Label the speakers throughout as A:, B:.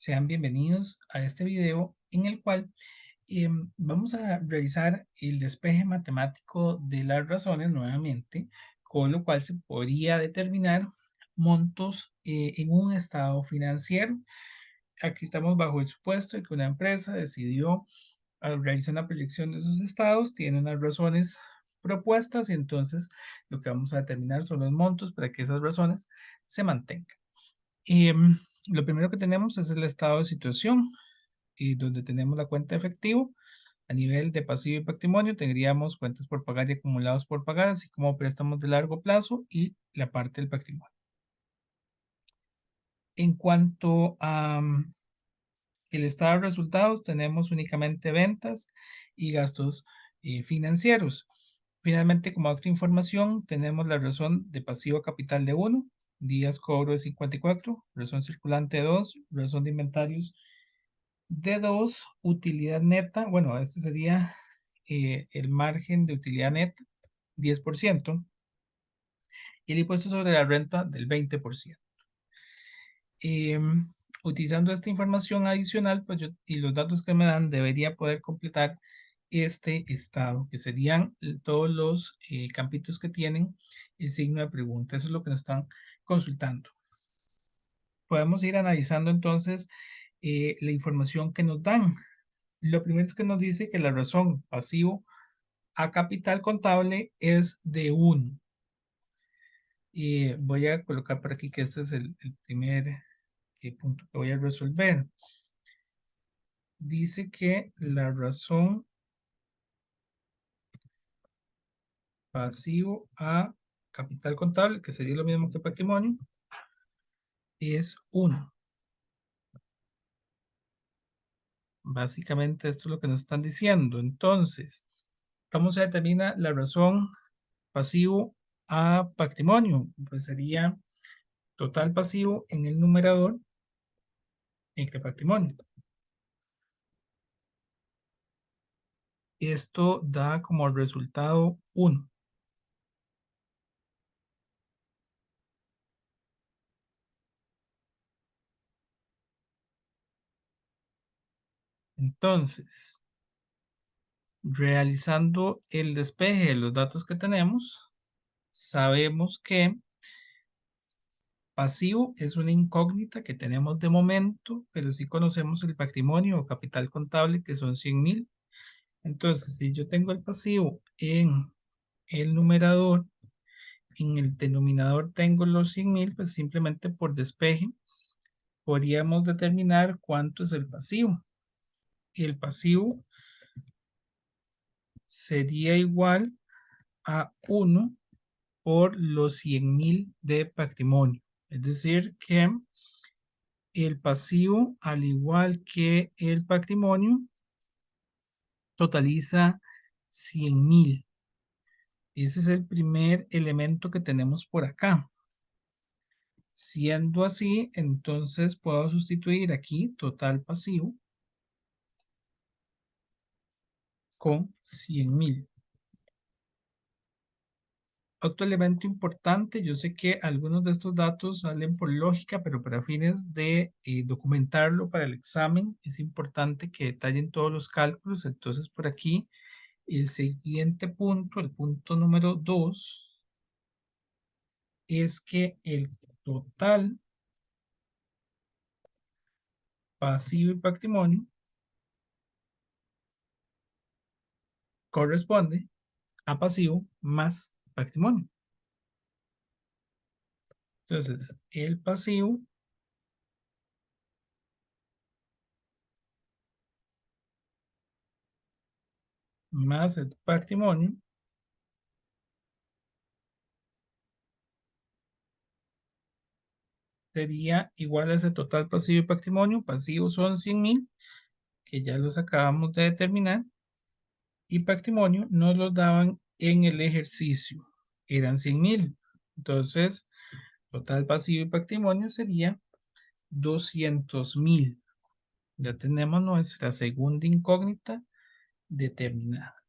A: Sean bienvenidos a este video en el cual vamos a realizar el despeje matemático de las razones nuevamente, con lo cual se podría determinar montos en un estado financiero. Aquí estamos bajo el supuesto de que una empresa decidió realizar una proyección de sus estados, tiene unas razones propuestas y entonces lo que vamos a determinar son los montos para que esas razones se mantengan. Lo primero que tenemos es el estado de situación, y donde tenemos la cuenta de efectivo. A nivel de pasivo y patrimonio tendríamos cuentas por pagar y acumulados por pagar, así como préstamos de largo plazo y la parte del patrimonio. En cuanto a el estado de resultados, tenemos únicamente ventas y gastos financieros. Finalmente, como otra información, tenemos la razón de pasivo a capital de 1, días cobro de 54, razón circulante de 2, razón de inventarios de 2, utilidad neta. Bueno, este sería el margen de utilidad neta, 10%, y el impuesto sobre la renta del 20%. Utilizando esta información adicional, pues y los datos que me dan, debería poder completar este estado, que serían todos los campitos que tienen el signo de pregunta. Eso es lo que nos están consultando. Podemos ir analizando entonces la información que nos dan. Lo primero es que nos dice que la razón pasivo a capital contable es de 1. Y voy a colocar por aquí que este es el primer punto que voy a resolver. Dice que la razón pasivo a capital contable, que sería lo mismo que patrimonio, es 1. Básicamente esto es lo que nos están diciendo. Entonces, ¿cómo se determina la razón pasivo a patrimonio? Pues sería total pasivo en el numerador entre patrimonio. Esto da como resultado 1. Entonces, realizando el despeje de los datos que tenemos, sabemos que pasivo es una incógnita que tenemos de momento, pero sí conocemos el patrimonio o capital contable, que son 100,000. Entonces, si yo tengo el pasivo en el numerador, en el denominador tengo los 100,000, pues simplemente por despeje podríamos determinar cuánto es el pasivo. El pasivo sería igual a 1 por los 100,000 de patrimonio. Es decir, que el pasivo, al igual que el patrimonio, totaliza 100,000. Ese es el primer elemento que tenemos por acá. Siendo así, entonces puedo sustituir aquí total pasivo con 100,000. Otro elemento importante, yo sé que algunos de estos datos salen por lógica, pero para fines de documentarlo para el examen, es importante que detallen todos los cálculos. Entonces, por aquí, el siguiente punto, el punto número 2, es que el total pasivo y patrimonio corresponde a pasivo más patrimonio. Entonces, el pasivo más el patrimonio sería igual a ese total pasivo y patrimonio. Pasivo son 100,000, que ya los acabamos de determinar, y patrimonio nos los daban en el ejercicio, eran 100,000. Entonces, total pasivo y patrimonio sería 200,000. Ya tenemos nuestra segunda incógnita determinada.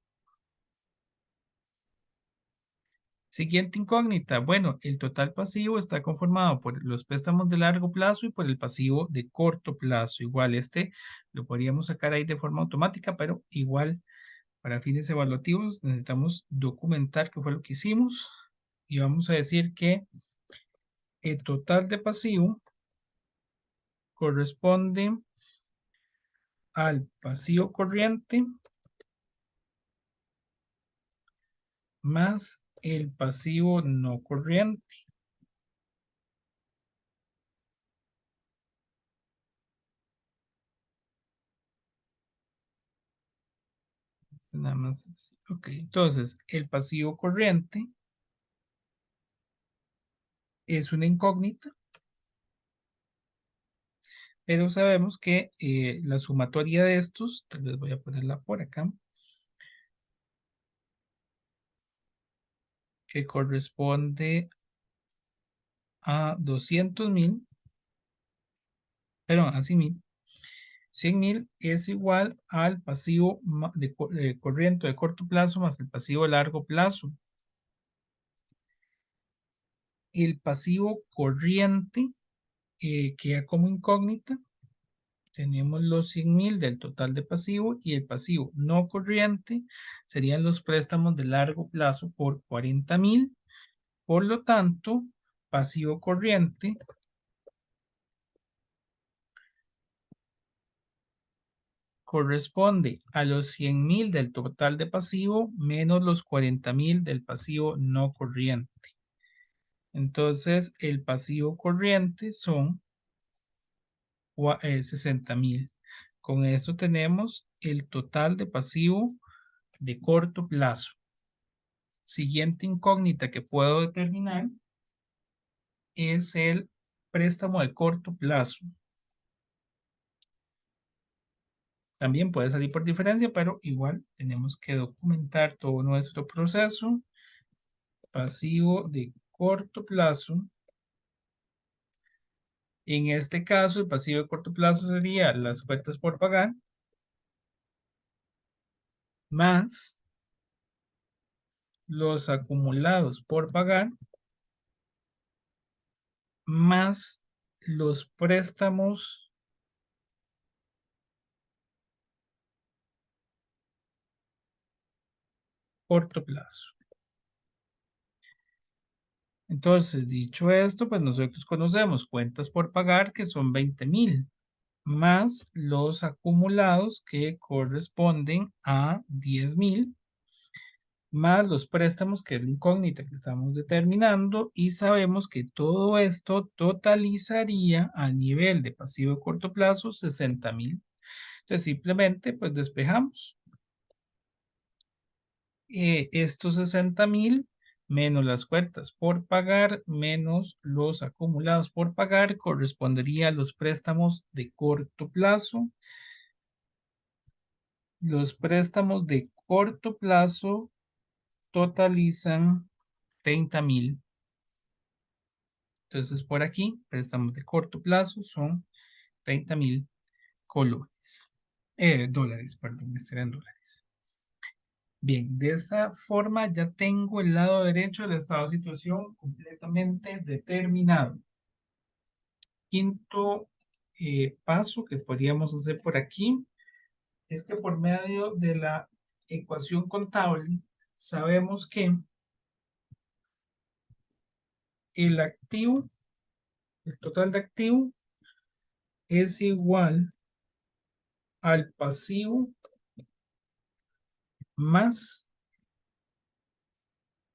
A: Siguiente incógnita. Bueno, el total pasivo está conformado por los préstamos de largo plazo y por el pasivo de corto plazo. Igual este lo podríamos sacar ahí de forma automática, pero igual para fines evaluativos necesitamos documentar qué fue lo que hicimos. Y vamos a decir que el total de pasivo corresponde al pasivo corriente más el pasivo no corriente. Nada más así. Ok, entonces el pasivo corriente es una incógnita, pero sabemos que la sumatoria de estos, tal vez voy a ponerla por acá, que corresponde a 200.000, perdón, a 100.000. 100.000 es igual al pasivo de corriente de corto plazo más el pasivo de largo plazo. El pasivo corriente queda como incógnita. Tenemos los 100.000 del total de pasivo y el pasivo no corriente serían los préstamos de largo plazo por 40.000. Por lo tanto, pasivo corriente corresponde a los 100.000 del total de pasivo menos los 40.000 del pasivo no corriente. Entonces, el pasivo corriente son 60.000. Con esto tenemos el total de pasivo de corto plazo. Siguiente incógnita que puedo determinar es el préstamo de corto plazo. También puede salir por diferencia, pero igual tenemos que documentar todo nuestro proceso. Pasivo de corto plazo. En este caso, el pasivo de corto plazo sería las cuentas por pagar más los acumulados por pagar más los préstamos corto plazo. Entonces, dicho esto, pues nosotros conocemos cuentas por pagar que son 20.000 más los acumulados que corresponden a 10.000 más los préstamos, que es la incógnita que estamos determinando, y sabemos que todo esto totalizaría a nivel de pasivo de corto plazo 60.000. Entonces simplemente pues despejamos estos 60.000 menos las cuentas por pagar menos los acumulados por pagar correspondería a los préstamos de corto plazo. Los préstamos de corto plazo totalizan 30.000. Entonces, por aquí, préstamos de corto plazo son 30.000 colones. Dólares, perdón, serán dólares. Bien, de esta forma ya tengo el lado derecho del estado de situación completamente determinado. Quinto paso que podríamos hacer por aquí es que por medio de la ecuación contable sabemos que el activo, el total de activo es igual al pasivo más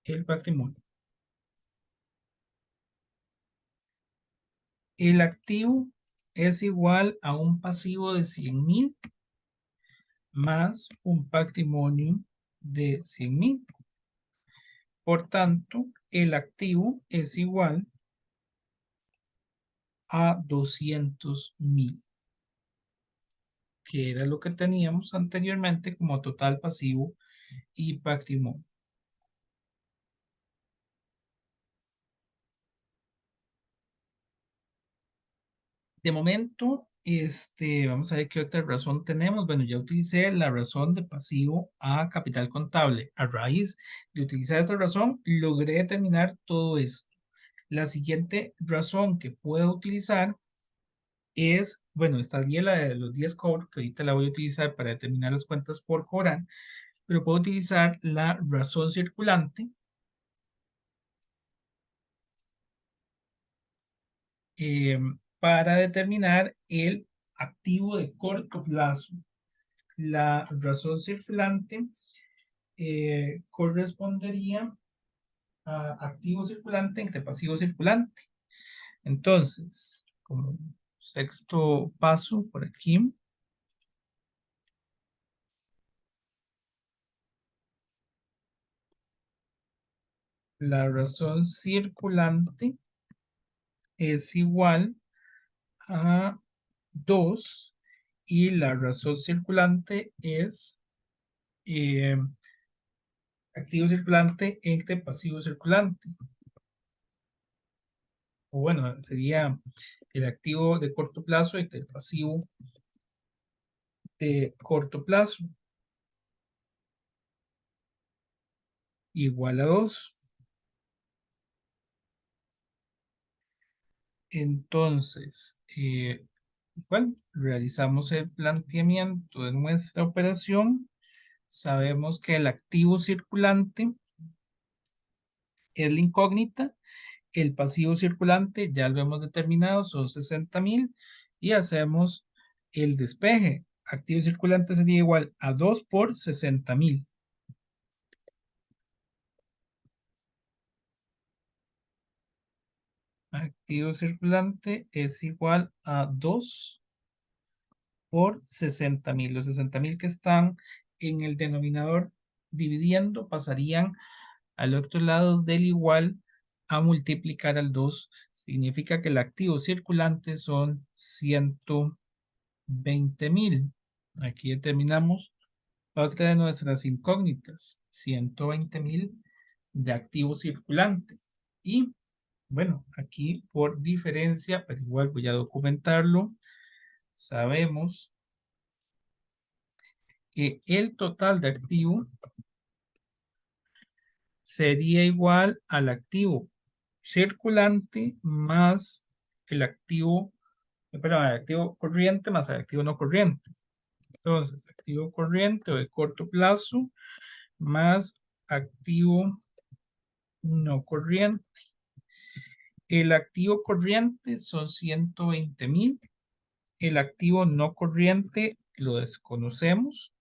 A: el patrimonio. El activo es igual a un pasivo de 100.000 más un patrimonio de 100.000. Por tanto, el activo es igual a 200.000, que era lo que teníamos anteriormente como total pasivo y patrimonio. De momento, Vamos a ver qué otra razón tenemos. Bueno, ya utilicé la razón de pasivo a capital contable. A raíz de utilizar esta razón, logré determinar todo esto. La siguiente razón que puedo utilizar es, bueno, estaría la de los 10 cobros, que ahorita la voy a utilizar para determinar las cuentas por cobrar, pero puedo utilizar la razón circulante para determinar el activo de corto plazo. La razón circulante correspondería a activo circulante entre pasivo circulante. Entonces, como sexto paso por aquí, la razón circulante es igual a 2 y la razón circulante es eh, activo circulante entre pasivo circulante. O bueno, sería el activo de corto plazo entre el pasivo de corto plazo igual a 2. Entonces, igual, realizamos el planteamiento de nuestra operación. Sabemos que el activo circulante es la incógnita. El pasivo circulante ya lo hemos determinado, son 60,000. Y hacemos el despeje. Activo circulante sería igual a 2 por 60,000. Activo circulante es igual a 2 por 60,000. Los 60,000 que están en el denominador dividiendo pasarían al otro lado del igual a multiplicar al 2. Significa que el activo circulante son 120,000. Aquí determinamos otra de nuestras incógnitas, 120,000 de activo circulante. Y bueno, aquí por diferencia, pero igual voy a documentarlo, sabemos que el total de activo sería igual al activo circulante más el activo, perdón, el activo corriente más el activo no corriente. Entonces, activo corriente o de corto plazo más activo no corriente. El activo corriente son 120,000. El activo no corriente lo desconocemos.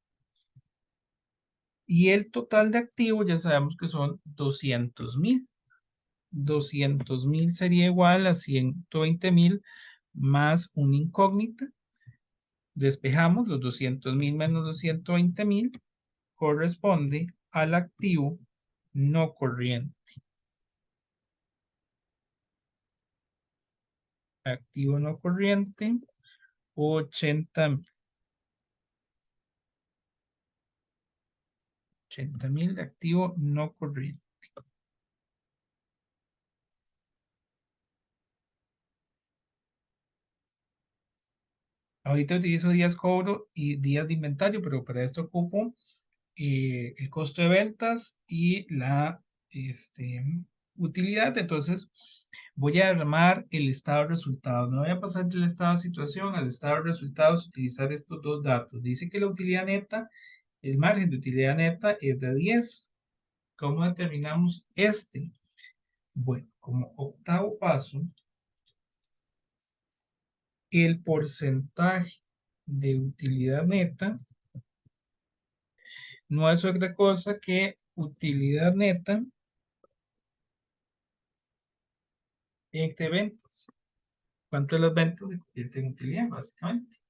A: Y el total de activos ya sabemos que son 200,000. 200,000 sería igual a 120,000 más una incógnita. Despejamos los 200,000 menos los 120,000. Corresponde al activo no corriente. Activo no corriente, 80,000 de activo no corriente. Ahorita utilizo días cobro y días de inventario, pero para esto ocupo el costo de ventas y la utilidad. Entonces, voy a armar el estado de resultados. Me voy a pasar del estado de situación al estado de resultados, utilizar estos dos datos. Dice que la utilidad neta, el margen de utilidad neta es de 10. ¿Cómo determinamos este? Bueno, como octavo paso, el porcentaje de utilidad neta no es otra cosa que utilidad neta entre ventas. ¿Cuánto de las ventas se convierte en utilidad, básicamente?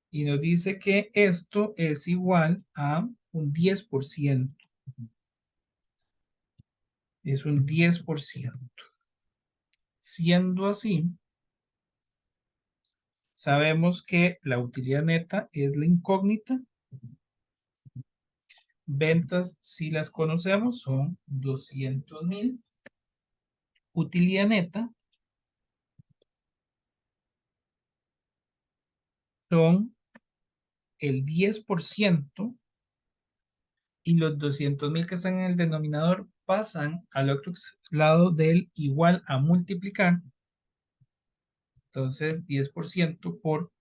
A: Y nos dice que esto es igual a un 10%. Es un 10%. Siendo así, sabemos que la utilidad neta es la incógnita. Ventas, si las conocemos, son 200,000. Utilidad neta son el 10% y los 200.000 que están en el denominador pasan al otro lado del igual a multiplicar. Entonces, 10% por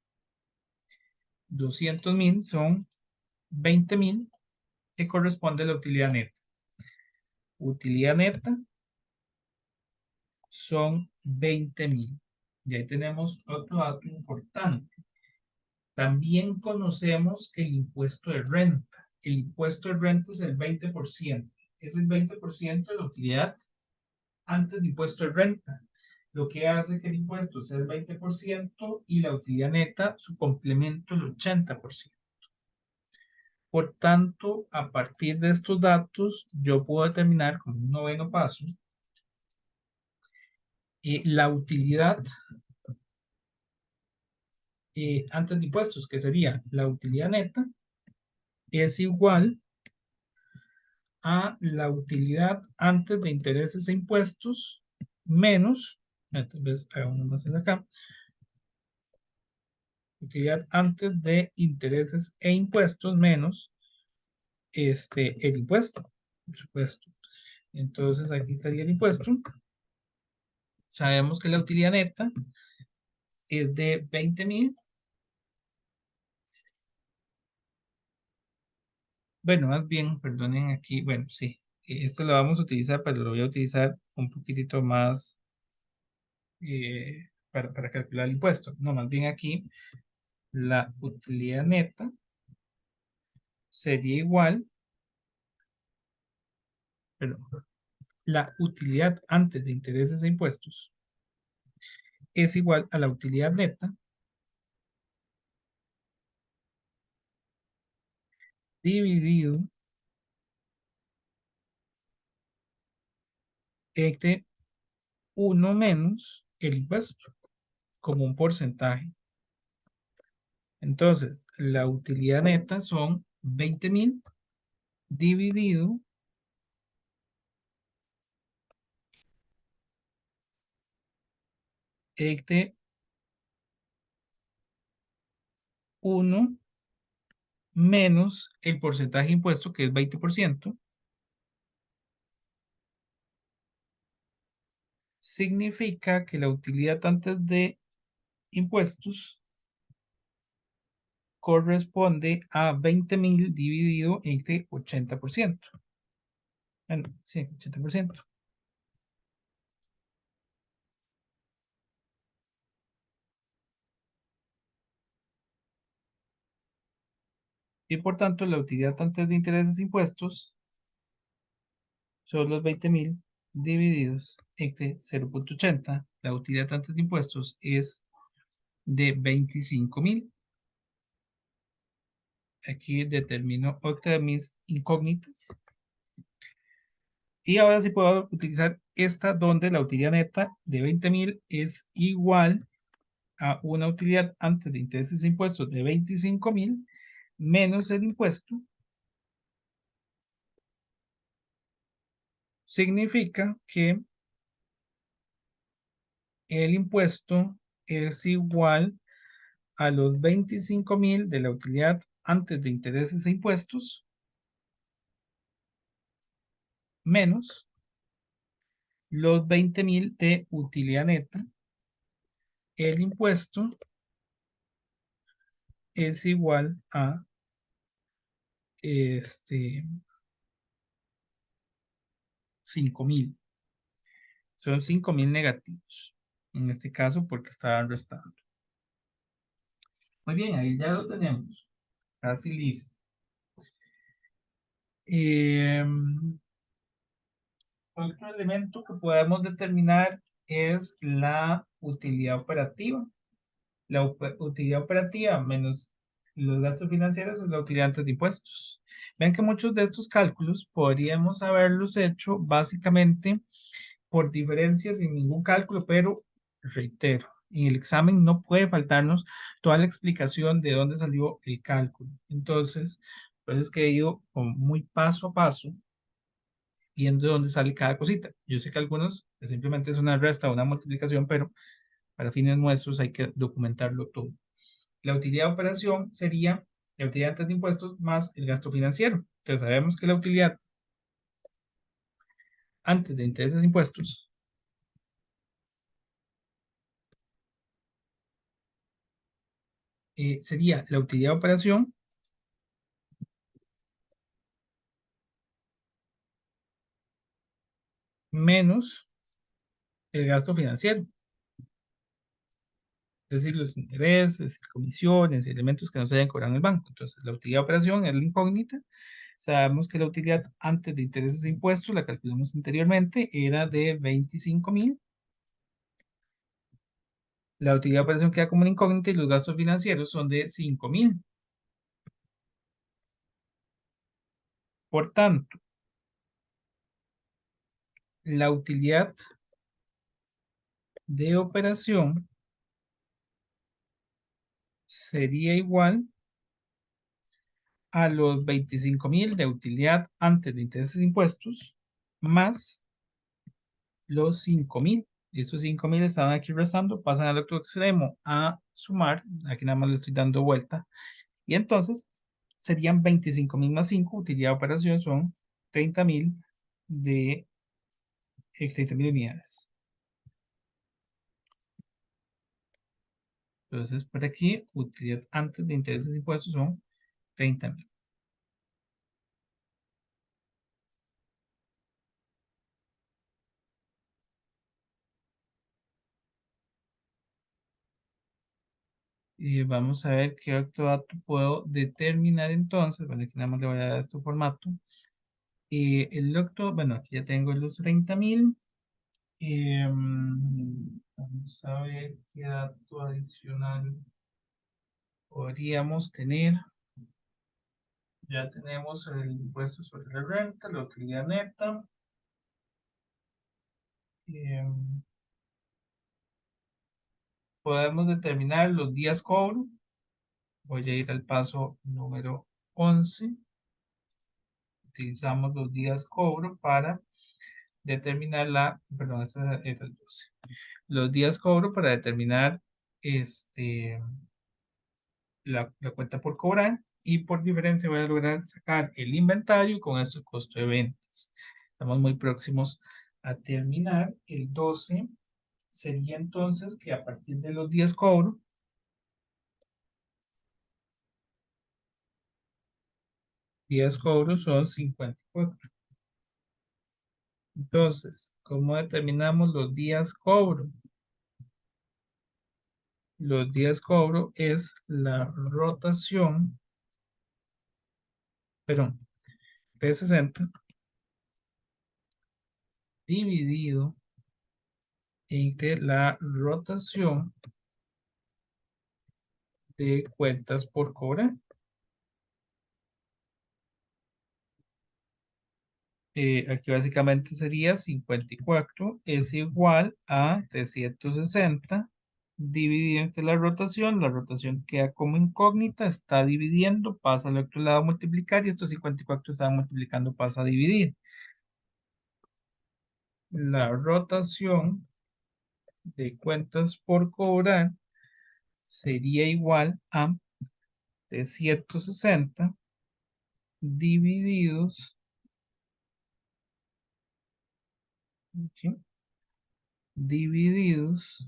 A: 200.000 son 20.000, que corresponde a la utilidad neta. Utilidad neta son 20.000. Y ahí tenemos otro dato importante. También conocemos el impuesto de renta. El impuesto de renta es el 20%. Es el 20% de la utilidad antes de impuesto de renta, lo que hace que el impuesto sea el 20% y la utilidad neta, su complemento, el 80%. Por tanto, a partir de estos datos, yo puedo determinar como un noveno paso la utilidad antes de impuestos, que sería la utilidad neta, es igual a la utilidad antes de intereses e impuestos menos, tal vez hagamos más en acá, utilidad antes de intereses e impuestos menos el impuesto, por supuesto. Entonces aquí estaría el impuesto. Sabemos que la utilidad neta es de 20.000. Bueno, más bien, perdonen aquí, bueno, sí, esto lo vamos a utilizar, pero lo voy a utilizar un poquitito más para calcular el impuesto. No, más bien aquí la utilidad neta sería igual, perdón, la utilidad antes de intereses e impuestos es igual a la utilidad neta dividido entre uno menos el impuesto como un porcentaje. Entonces, la utilidad neta son 20.000 dividido entre uno menos el porcentaje de impuesto, que es 20%, significa que la utilidad antes de impuestos corresponde a 20.000 dividido entre 80%. Bueno, sí, 80%. Y por tanto, la utilidad antes de intereses e impuestos son los 20.000 divididos entre 0.80. La utilidad antes de impuestos es de 25.000. Aquí determino otra de mis incógnitas. Y ahora sí puedo utilizar esta donde la utilidad neta de 20.000 es igual a una utilidad antes de intereses e impuestos de 25.000 menos el impuesto. Significa que el impuesto es igual a los 25.000 de la utilidad antes de intereses e impuestos menos los 20.000 de utilidad neta. El impuesto es igual a 5.000. Son 5.000 negativos. En este caso porque estaban restando. Muy bien, ahí ya lo tenemos. Casi listo. Otro elemento que podemos determinar es la utilidad operativa. La utilidad operativa menos los gastos financieros es la utilidad antes de impuestos. Vean que muchos de estos cálculos podríamos haberlos hecho básicamente por diferencias sin ningún cálculo, pero reitero, en el examen no puede faltarnos toda la explicación de dónde salió el cálculo. Entonces, por eso es que he ido muy paso a paso viendo de dónde sale cada cosita. Yo sé que algunos simplemente es una resta o una multiplicación, pero para fines nuestros hay que documentarlo todo. La utilidad de operación sería la utilidad antes de impuestos más el gasto financiero. Entonces sabemos que la utilidad antes de intereses e impuestos sería la utilidad de operación menos el gasto financiero. Es decir, los intereses, comisiones, elementos que no se hayan cobrado en el banco. Entonces, la utilidad de operación es la incógnita. Sabemos que la utilidad antes de intereses e impuestos, la calculamos anteriormente, era de 25.000. La utilidad de operación queda como una incógnita y los gastos financieros son de 5.000. Por tanto, la utilidad de operación sería igual a los 25.000 de utilidad antes de intereses e impuestos más los 5.000. Estos 5.000 estaban aquí restando, pasan al otro extremo a sumar. Aquí nada más le estoy dando vuelta. Y entonces serían 25.000 más 5. Utilidad de operación son 30.000 de 30.000 unidades. Entonces, por aquí, utilidad antes de intereses e impuestos son 30.000. Y vamos a ver qué otro dato puedo determinar entonces. Bueno, aquí nada más le voy a dar este formato. El otro, bueno, aquí ya tengo los 30.000. Vamos a ver qué dato adicional podríamos tener. Ya tenemos el impuesto sobre la renta, la utilidad neta. em, Podemos determinar los días cobro. Voy a ir al paso número 11. Utilizamos los días cobro para determinar perdón, este era el 12. Los días cobro para determinar la cuenta por cobrar y por diferencia voy a lograr sacar el inventario y con esto el costo de ventas. Estamos muy próximos a terminar. El 12 sería entonces que a partir de los días cobro, días cobro son 54. Entonces, ¿cómo determinamos los días cobro? Los días cobro es la rotación, perdón, de 60 dividido entre la rotación de cuentas por cobrar. Aquí básicamente sería 54 es igual a 360 dividido entre la rotación queda como incógnita, está dividiendo, pasa al otro lado a multiplicar y estos 54 están multiplicando, pasa a dividir. La rotación de cuentas por cobrar sería igual a 360 divididos, ¿ok? Divididos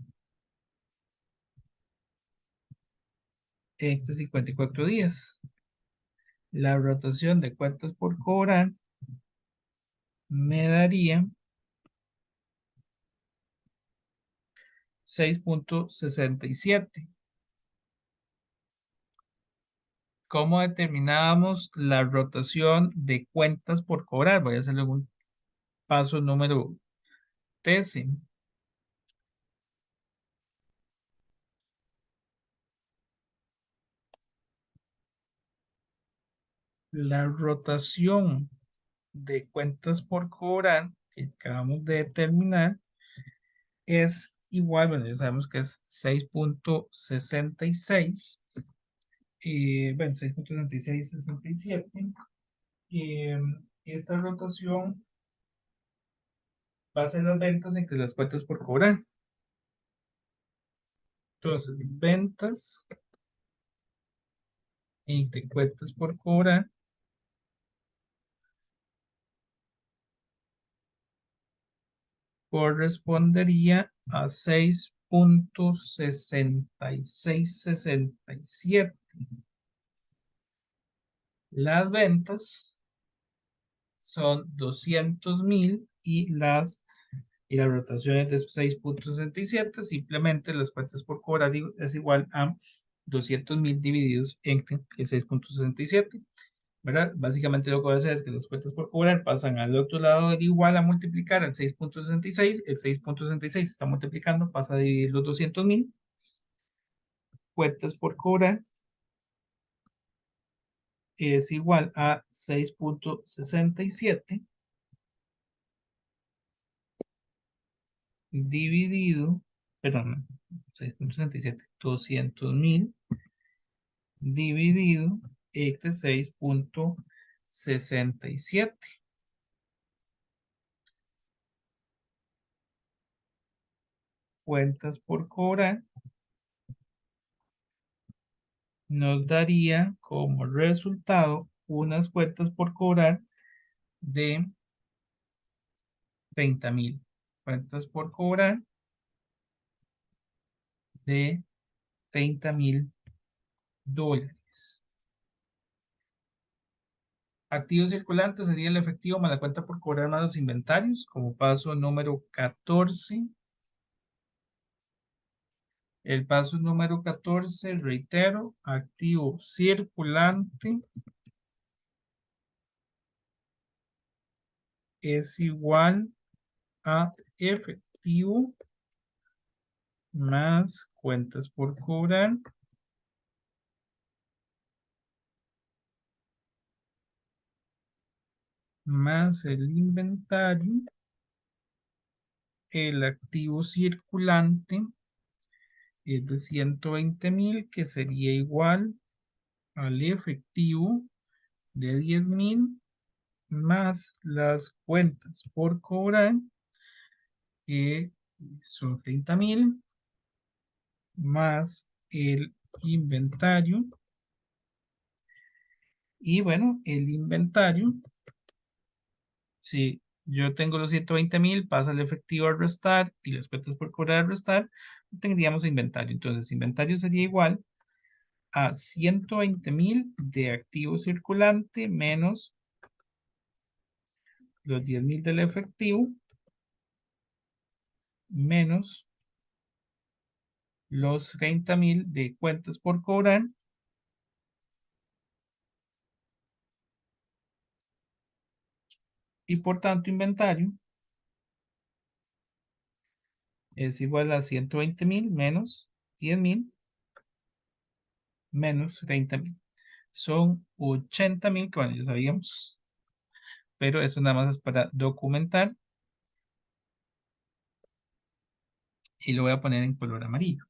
A: entre 54 días. La rotación de cuentas por cobrar me daría 6.67. ¿Cómo determinábamos la rotación de cuentas por cobrar? Voy a hacerle un paso número 13. La rotación de cuentas por cobrar que acabamos de determinar es igual, bueno, ya sabemos que es 6.66, bueno, 6.6667. Esta rotación va a ser las ventas entre las cuentas por cobrar. Entonces, ventas entre cuentas por cobrar correspondería a 6.6667. Las ventas son 200,000 y la rotación es de 6.67. Simplemente las cuentas por cobrar es igual a 200,000 divididos entre el 6.67. ¿Verdad? Básicamente lo que voy a hacer es que las cuentas por cobrar pasan al otro lado del igual a multiplicar al 6.66. El 6.66 está multiplicando, pasa a dividir los 200,000. Cuentas por cobrar es igual a 6.67 dividido, perdón, 6.67, 200,000 dividido entre 6.67. Cuentas por cobrar nos daría como resultado unas cuentas por cobrar de 30,000. Cuentas por cobrar de $30,000. Activos circulantes sería el efectivo más la cuenta por cobrar más los inventarios, como paso número 14. El paso número 14, reitero, activo circulante es igual a efectivo más cuentas por cobrar más el inventario. El activo circulante es de 120,000, que sería igual al efectivo de 10,000 más las cuentas por cobrar, que son 30,000, más el inventario. Y bueno, el inventario, si yo tengo los 120,000, pasa el efectivo a restar y las cuentas por cobrar a restar, tendríamos inventario. Entonces, inventario sería igual a 120,000 de activo circulante menos los 10,000 del efectivo menos los 30,000 de cuentas por cobrar, y por tanto inventario es igual a 120,000 menos 10,000 menos 30,000. Son 80,000, que bueno, ya sabíamos, pero eso nada más es para documentar y lo voy a poner en color amarillo.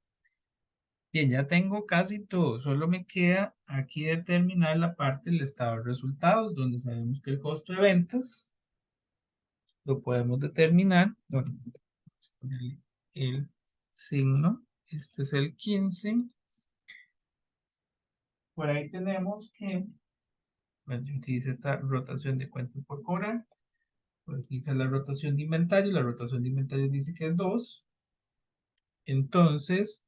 A: Bien, ya tengo casi todo, solo me queda aquí determinar la parte del estado de resultados, donde sabemos que el costo de ventas lo podemos determinar. Bueno, vamos a ponerle el signo, este es el 15. Por ahí tenemos que, bueno, yo utilicé esta rotación de cuentas por cobrar, por aquí dice la rotación de inventario, la rotación de inventario dice que es 2. Entonces,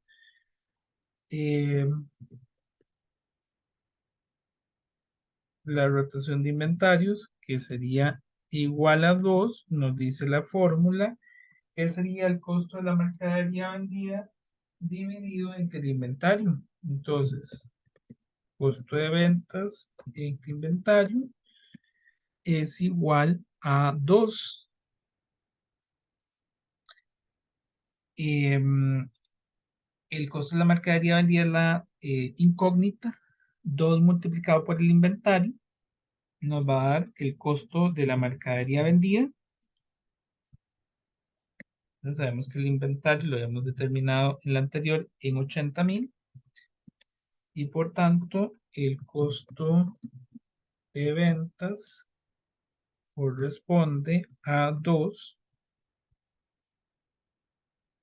A: eh, la rotación de inventarios, que sería igual a 2, nos dice la fórmula, que sería el costo de la mercadería vendida dividido entre el inventario. Entonces, costo de ventas entre inventario es igual a 2. El costo de la mercadería vendida es la incógnita. 2 multiplicado por el inventario nos va a dar el costo de la mercadería vendida. Entonces sabemos que el inventario lo habíamos determinado en la anterior en 80,000, y por tanto el costo de ventas corresponde a 2,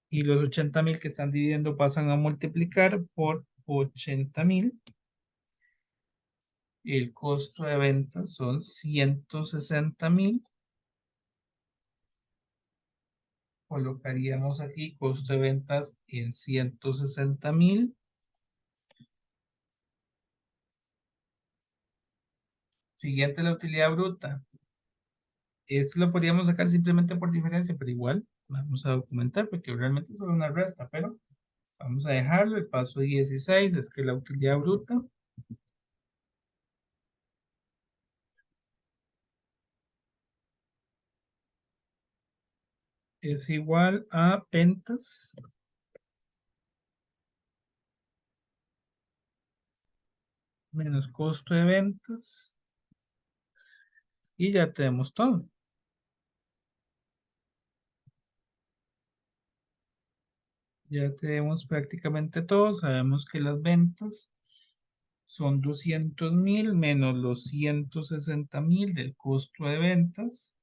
A: y los 80,000 que están dividiendo pasan a multiplicar por 80,000, El costo de ventas son 160,000. Colocaríamos aquí costo de ventas en 160,000. Siguiente, la utilidad bruta. Esto lo podríamos sacar simplemente por diferencia, pero igual vamos a documentar porque realmente es solo una resta, pero vamos a dejarlo. El paso 16 es que la utilidad bruta es igual a ventas menos costo de ventas y ya tenemos todo. Ya tenemos prácticamente todo. Sabemos que las ventas son 200,000 menos los 160,000 del costo de ventas.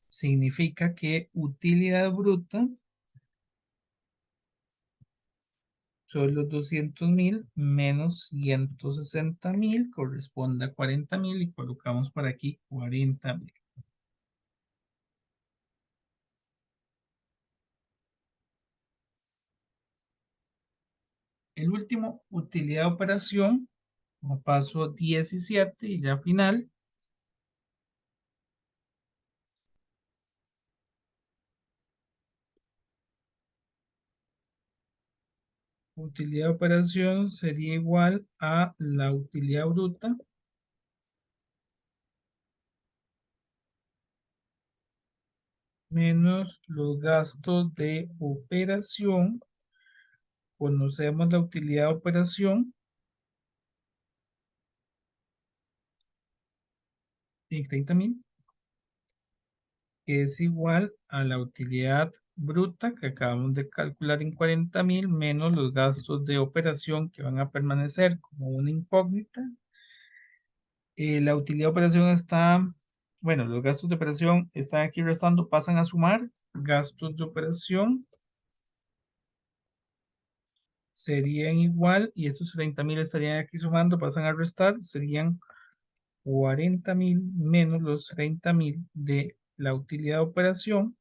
A: Significa que utilidad bruta son los 200,000 menos 160,000, corresponde a 40,000 y colocamos por aquí 40,000. El último, utilidad de operación, como paso 17 y ya final. Utilidad de operación sería igual a la utilidad bruta menos los gastos de operación. Conocemos la utilidad de operación en 30,000, que es igual a la utilidad bruta que acabamos de calcular en 40,000 menos los gastos de operación que van a permanecer como una incógnita. La utilidad de operación está, bueno, los gastos de operación están aquí restando, pasan a sumar. Gastos de operación serían igual, y estos 30,000 estarían aquí sumando, pasan a restar, serían 40,000 menos los 30,000 de la utilidad de operación.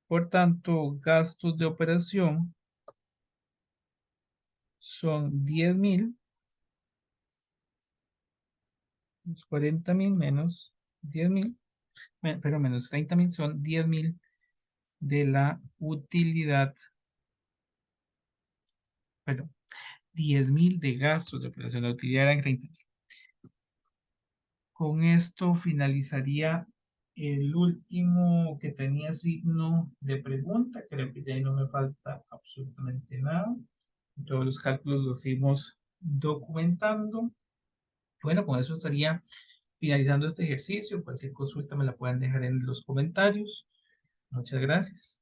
A: Por tanto, gastos de operación son 10,000, 40,000 menos 10,000, pero menos 30,000 son 10,000 de la utilidad, perdón, 10,000 de gastos de operación. La utilidad eran 30,000. Con esto finalizaría el último que tenía signo de pregunta. Creo que ya ahí no me falta absolutamente nada. Todos los cálculos los fuimos documentando. Bueno, con eso estaría finalizando este ejercicio. Cualquier consulta me la pueden dejar en los comentarios. Muchas gracias.